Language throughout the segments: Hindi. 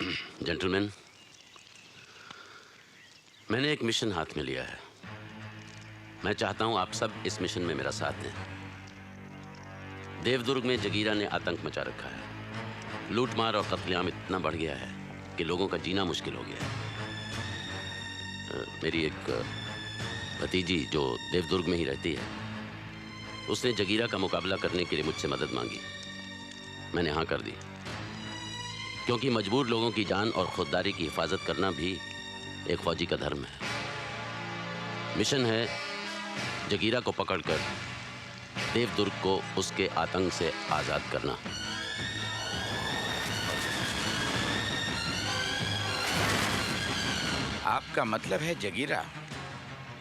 जेंटलमैन, मैंने एक मिशन हाथ में लिया है। मैं चाहता हूं आप सब इस मिशन में मेरा साथ दें। देवदुर्ग में जगीरा ने आतंक मचा रखा है। लूटमार और कत्लेआम इतना बढ़ गया है कि लोगों का जीना मुश्किल हो गया है। मेरी एक भतीजी जो देवदुर्ग में ही रहती है, उसने जगीरा का मुकाबला करने के लिए मुझसे मदद मांगी। मैंने हाँ कर दी, क्योंकि मजबूर लोगों की जान और खुददारी की हिफाजत करना भी एक फौजी का धर्म है। मिशन है जगीरा को पकड़कर देवदुर्ग को उसके आतंक से आजाद करना। आपका मतलब है जगीरा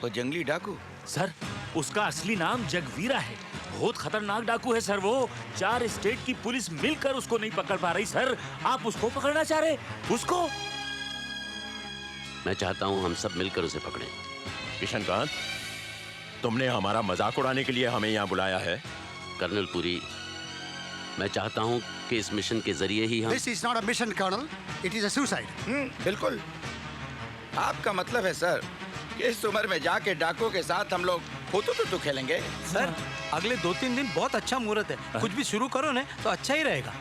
वो जंगली डाकू? सर, उसका असली नाम जगवीरा है। बहुत खतरनाक डाकू है सर। वो 4 स्टेट की पुलिस मिलकर उसको नहीं पकड़ पा रही सर। आप उसको पकड़ना चाह रहे? उसको? मैं चाहता हूं हम सब मिलकर उसे पकड़ें। किशनकांत, तुमने हमारा मजाक उड़ाने के लिए हमें यहाँ बुलाया है? कर्नल पुरी, मैं चाहता हूं कि इस मिशन के जरिए ही हम... This is not a mission, Colonel. It is a suicide. बिल्कुल। आपका मतलब है सर कि इस उम्र में जाके डाकुओं के साथ हम लोग हुतू खेलेंगे? सर, अगले 2-3 दिन बहुत अच्छा मुहूर्त है। कुछ भी शुरू करो ना तो अच्छा ही रहेगा।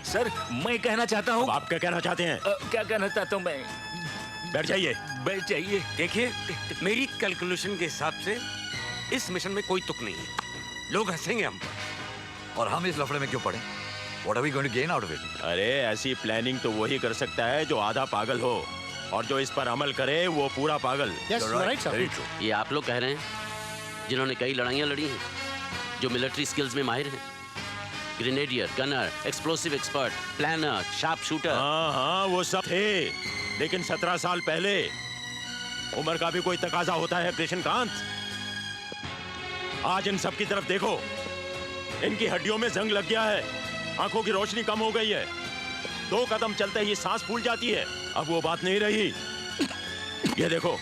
सर, मैं कहना चाहता हूँ। आप क्या कहना चाहते हैं? क्या कहना चाहता हूँ मैं? बैठ जाइए। बैठ जाइए। देखिए, मेरी कैलकुलेशन के हिसाब से इस मिशन में कोई तुक नहीं है। लोग हंसेंगे हम पर। और हम इस लफड़े में क्यों पड़े? What are we going to gain out of it? अरे ऐसी प्लानिंग तो वही कर सकता है जो आधा पागल हो, और जो इस पर अमल करे वो पूरा पागल। Yes, you're right, sir. Very true. ये आप लोग कह रहे हैं जिन्होंने कई लड़ाइयां लड़ी हैं, जो मिलिट्री स्किल्स में माहिर हैं? Grenadier, gunner, explosive expert, planner, sharp shooter. हाँ, वो सब थे, लेकिन 17 साल पहले। उम्र का भी कोई तकाजा होता है कृष्णकांत। आज इन सब की तरफ देखो, इनकी हड्डियों में जंग लग गया है, आंखों की रोशनी कम हो गई है, 2 कदम चलते ही सांस फूल जाती है। अब वो बात नहीं रही। ये देखो।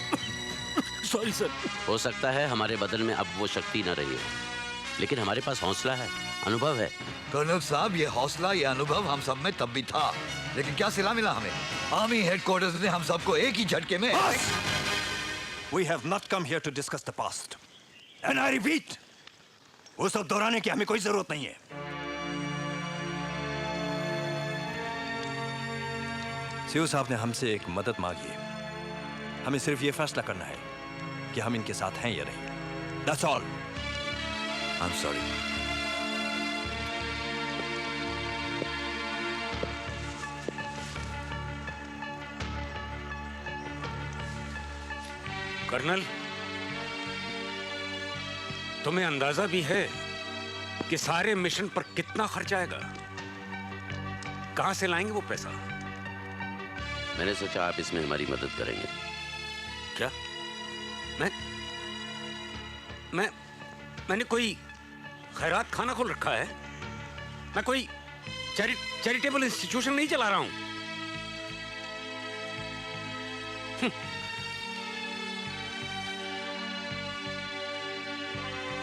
Sorry sir. हो सकता है हमारे बदन में अब वो शक्ति न रही हो, लेकिन हमारे पास हौसला है, अनुभव है। कर्नल साहब, ये हौसला, ये अनुभव हम सब में तब भी था, लेकिन क्या सिला मिला हमें? आर्मी हेडक्वार्टर्स ने हम सबको एक ही झटके में... We have not come here to discuss the past. And I repeat, वो सब दोहराने की हमें कोई जरूरत नहीं है। सीओ साहब ने हमसे एक मदद मांगी है। हमें सिर्फ ये फैसला करना है कि हम इनके साथ हैं या नहीं। That's all. I'm sorry. Colonel, तुम्हें अंदाजा भी है कि सारे मिशन पर कितना खर्च आएगा? कहां से लाएंगे वो पैसा? मैंने सोचा आप इसमें हमारी मदद करेंगे। क्या? मैंने कोई खैरात खाना खोल रखा है? मैं कोई चैरिटेबल इंस्टीट्यूशन नहीं चला रहा हूं।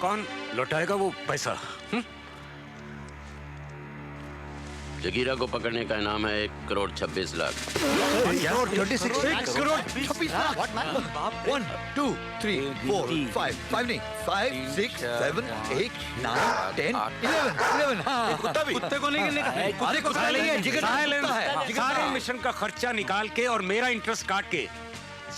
कौन लौटाएगा वो पैसा? जगीरा को पकड़ने का इनाम है 1 करोड़ 26 लाख। 1 करोड़ 26 लाख? 1, 2, 3, 4, 5 नहीं, 5, 6, 7, 8, 9, 10, 11। हाँ, कुत्ते को नहीं गिनने का। अरे कुत्ता नहीं है, जिगर है। सारे मिशन का खर्चा निकाल के और मेरा इंटरेस्ट काट के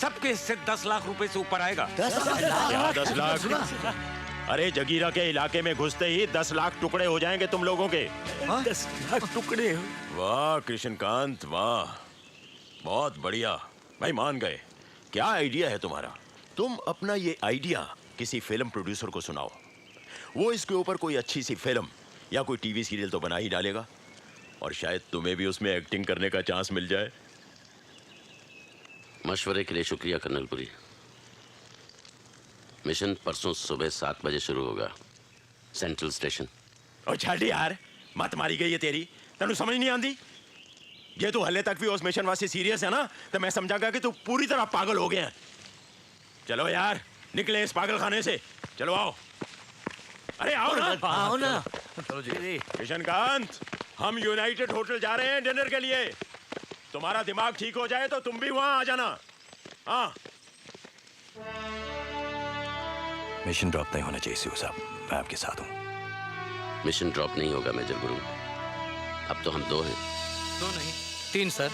सबके हिस्से 10 लाख रुपए से ऊपर आएगा। 10 लाख? अरे जगीरा के इलाके में घुसते ही 10 लाख टुकड़े हो जाएंगे तुम लोगों के। 10 लाख टुकड़े? वाह कृष्णकांत, वाह, बहुत बढ़िया भाई, मान गए। क्या आइडिया है तुम्हारा? तुम अपना ये आइडिया किसी फिल्म प्रोड्यूसर को सुनाओ, वो इसके ऊपर कोई अच्छी सी फिल्म या कोई टीवी सीरियल तो बना ही डालेगा, और शायद तुम्हें भी उसमें एक्टिंग करने का चांस मिल जाए। मशवरे के लिए शुक्रिया कर्नल पुरी। मिशन परसों सुबह 7 बजे शुरू होगा, सेंट्रल स्टेशन। और छाड़ी यार, मत मारी गई है तेरी, तेनू समझ नहीं आती? ये तो हले तक भी उस मिशन वास्ते सीरियस है ना, तो मैं समझागा कि तू पूरी तरह पागल हो गया है। चलो यार, निकले इस पागल खाने से। चलो आओ। अरे आओ ना। आओ ना। चलो जी। किशनकांत, हम यूनाइटेड होटल जा रहे हैं डिनर के लिए। तुम्हारा दिमाग ठीक हो जाए तो तुम भी वहां आ जाना। हाँ। मिशन ड्रॉप नहीं होना चाहिए सीओ साहब, मैं आपके साथ हूँ। मिशन ड्रॉप नहीं होगा मेजर गुरु। अब तो हम 2 हैं। 2 नहीं 3 sir.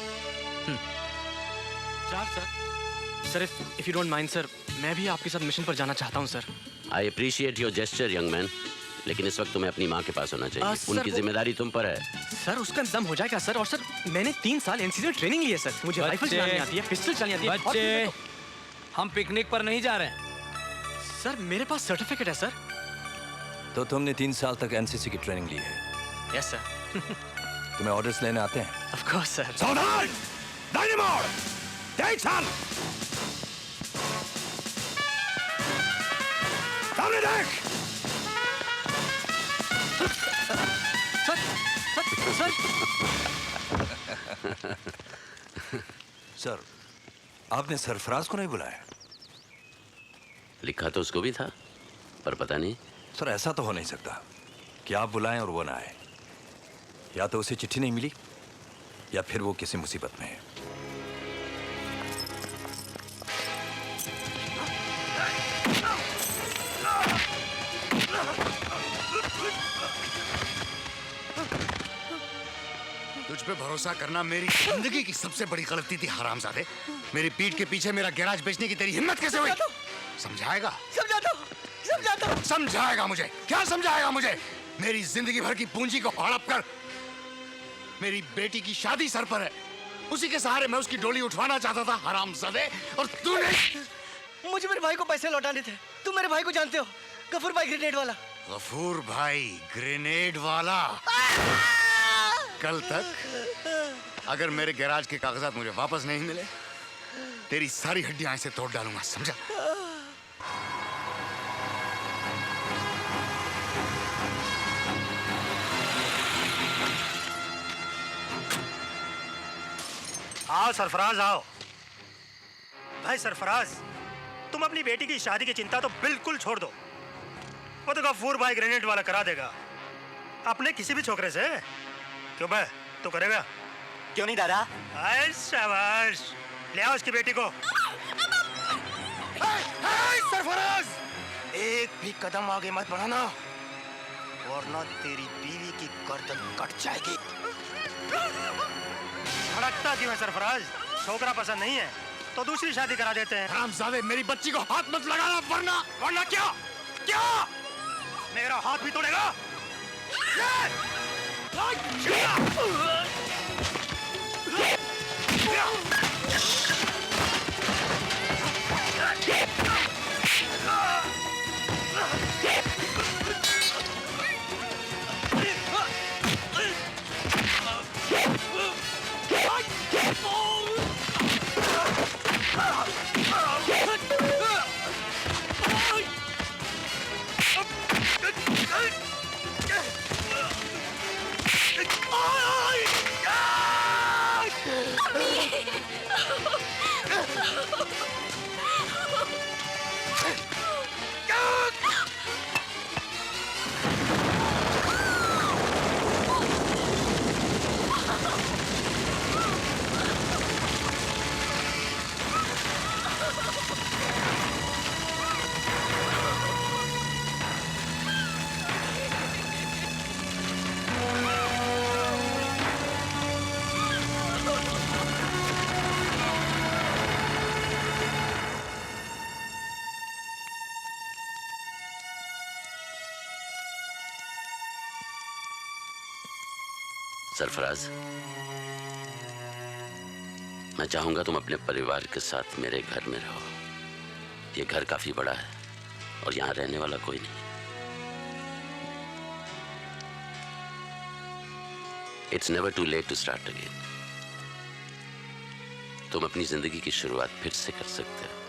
4 sir. Sir if you don't mind sir, मैं भी आपके साथ मिशन पर जाना चाहता हूँ sir. I appreciate your gesture young man, लेकिन इस वक्त तुम्हें अपनी माँ के पास होना चाहिए। सर, उनकी जिम्मेदारी तुम पर है। सर उसका इंतजाम हो जाएगा सर। और सर मैंने 3 साल एनसीसी ट्रेनिंग ली है सर। मुझे राइफल चलानी आती है, पिस्टल चलानी आती है। बच्चे, हम पिकनिक पर नहीं जा रहे हैं। सर मेरे पास सर्टिफिकेट है सर। तो तुमने 3 साल तक एनसीसी की ट्रेनिंग ली है? Yes sir. तुम्हें ऑर्डर्स लेने आते हैं? Of course sir. सावधान! डायनामोट! देख सामने! सामने देख! सर सर सर, आपने सरफराज को नहीं बुलाया? लिखा तो उसको भी था, पर पता नहीं। सर ऐसा तो हो नहीं सकता कि आप बुलाएं और वो ना आए। या तो उसे चिट्ठी नहीं मिली या फिर वो किसी मुसीबत में है। तुझ पे भरोसा करना मेरी जिंदगी की सबसे बड़ी गलती थी हरामजादे। मेरी पीठ के पीछे मेरा गैराज बेचने की तेरी हिम्मत कैसे हुई? समझाएगा? समझाएगा मुझे? क्या समझाएगा मुझे? मेरी जिंदगी भर की पूंजी को हड़प कर मेरी बेटी की शादी सर पर है, उसी के सहारे मैं उसकी डोली उठवाना चाहता था हरामजादे, और तूने। मुझे मेरे भाई को पैसे लौटाने थे। तुम मेरे भाई को जानते हो, गफूर भाई ग्रेनेड वाला। गफूर भाई ग्रेनेड वाला? कल तक अगर मेरे गैराज के कागजात मुझे वापस नहीं मिले, तेरी सारी हड्डियां ऐसे तोड़ डालूंगा, समझा? आओ सरफराज आओ। भाई सरफराज, तुम अपनी बेटी की शादी की चिंता तो बिल्कुल छोड़ दो। वो तो गफूर भाई ग्रेनेड वाला करा देगा, अपने किसी भी छोकरे से। क्यों भाई, तू करेगा? क्यों नहीं दादा? आए शाबाश, ले आओ उसकी बेटी को। सरफराज, एक भी कदम आगे मत बढ़ाना, वरना तेरी बीवी की गर्दन कट जाएगी। भड़कता क्यों है सरफराज? छोकरा पसंद नहीं है तो दूसरी शादी करा देते हैं। हरामजादे, मेरी बच्ची को हाथ मत लगाना, वरना। वरना क्या? क्या मेरा हाथ भी तोड़ेगा? सरफराज, मैं चाहूंगा तुम अपने परिवार के साथ मेरे घर में रहो। ये घर काफी बड़ा है और यहाँ रहने वाला कोई नहीं। It's never too late to start again. तुम अपनी जिंदगी की शुरुआत फिर से कर सकते हो।